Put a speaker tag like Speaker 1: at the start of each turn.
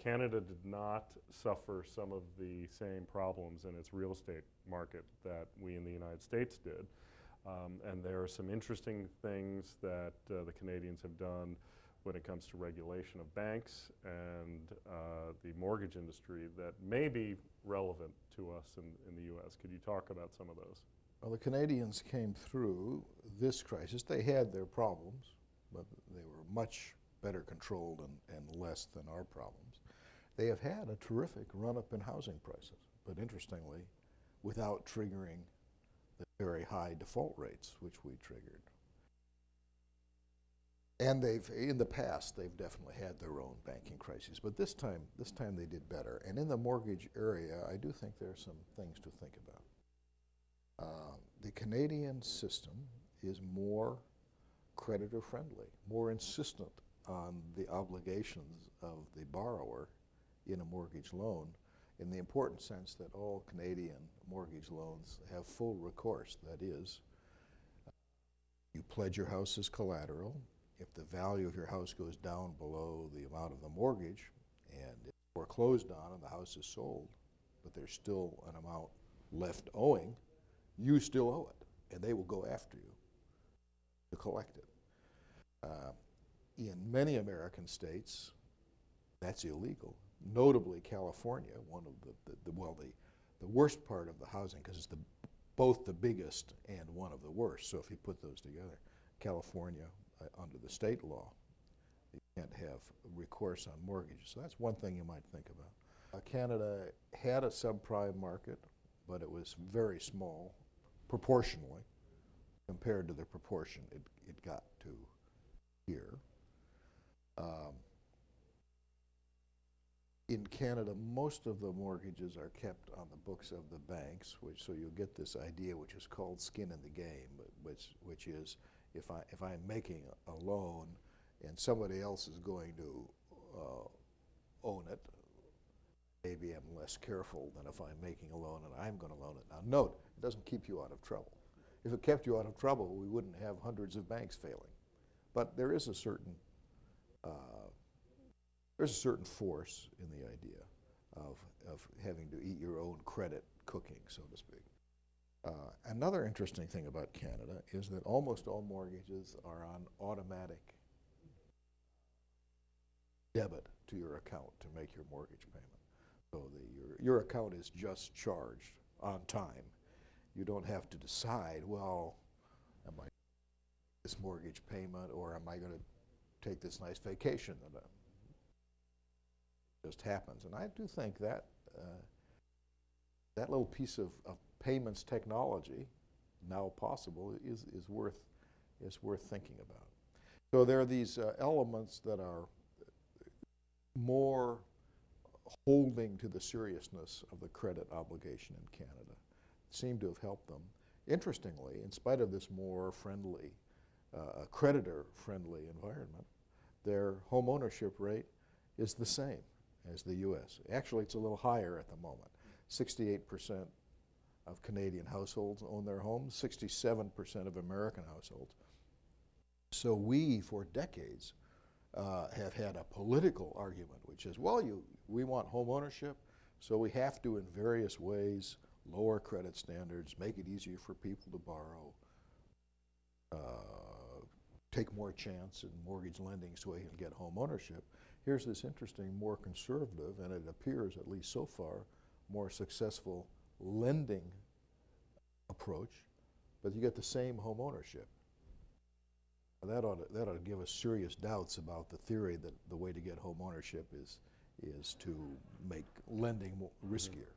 Speaker 1: Canada did not suffer some of the same problems in its real estate market that we in the United States did. And there are some interesting things that the Canadians have done when it comes to regulation of banks and the mortgage industry that may be relevant to us in the U.S. Could you talk about some of those?
Speaker 2: Well, the Canadians came through this crisis. They had their problems, but they were much better controlled and less than our problems. They have had a terrific run-up in housing prices, but interestingly, without triggering the very high default rates which we triggered. And in the past, they've definitely had their own banking crises, but this time they did better. And in the mortgage area, I do think there are some things to think about. The Canadian system is more creditor-friendly, more insistent on the obligations of the borrower in a mortgage loan, in the important sense that all Canadian mortgage loans have full recourse. That is, you pledge your house as collateral. If the value of your house goes down below the amount of the mortgage and it's foreclosed on and the house is sold, but there's still an amount left owing, you still owe it, and they will go after you to collect it. In many American states, that's illegal. Notably, California, one of the worst part of the housing, because it's both the biggest and one of the worst. So if you put those together, California, under the state law, you can't have recourse on mortgages. So that's one thing you might think about. Canada had a subprime market, but it was very small proportionally compared to the proportion it got to here. In Canada, most of the mortgages are kept on the books of the banks, so you'll get this idea which is called skin in the game, which is if I'm making a loan and somebody else is going to own it, maybe I'm less careful than if I'm making a loan and I'm going to loan it. Now note, it doesn't keep you out of trouble. If it kept you out of trouble, we wouldn't have hundreds of banks failing. But there is a certain force in the idea of having to eat your own credit cooking, so to speak. Another interesting thing about Canada is that almost all mortgages are on automatic debit to your account to make your mortgage payment. So your account is just charged on time. You don't have to decide, well, am I this mortgage payment or am I going to take this nice vacation that just happens? And I do think that that little piece of payments technology, now possible, is worth thinking about. So there are these elements that are more holding to the seriousness of the credit obligation in Canada, seem to have helped them. Interestingly, in spite of this more friendly, creditor-friendly environment, their home ownership rate is the same as the U.S. Actually, it's a little higher at the moment. 68% of Canadian households own their homes, 67% of American households. So we, for decades, have had a political argument, which is, well, we want home ownership, so we have to, in various ways, lower credit standards, make it easier for people to borrow, take more chance in mortgage lending so we can get home ownership. Here's this interesting, more conservative, and it appears, at least so far, more successful lending approach, but you get the same home ownership. That ought to give us serious doubts about the theory that the way to get home ownership is to make lending more riskier.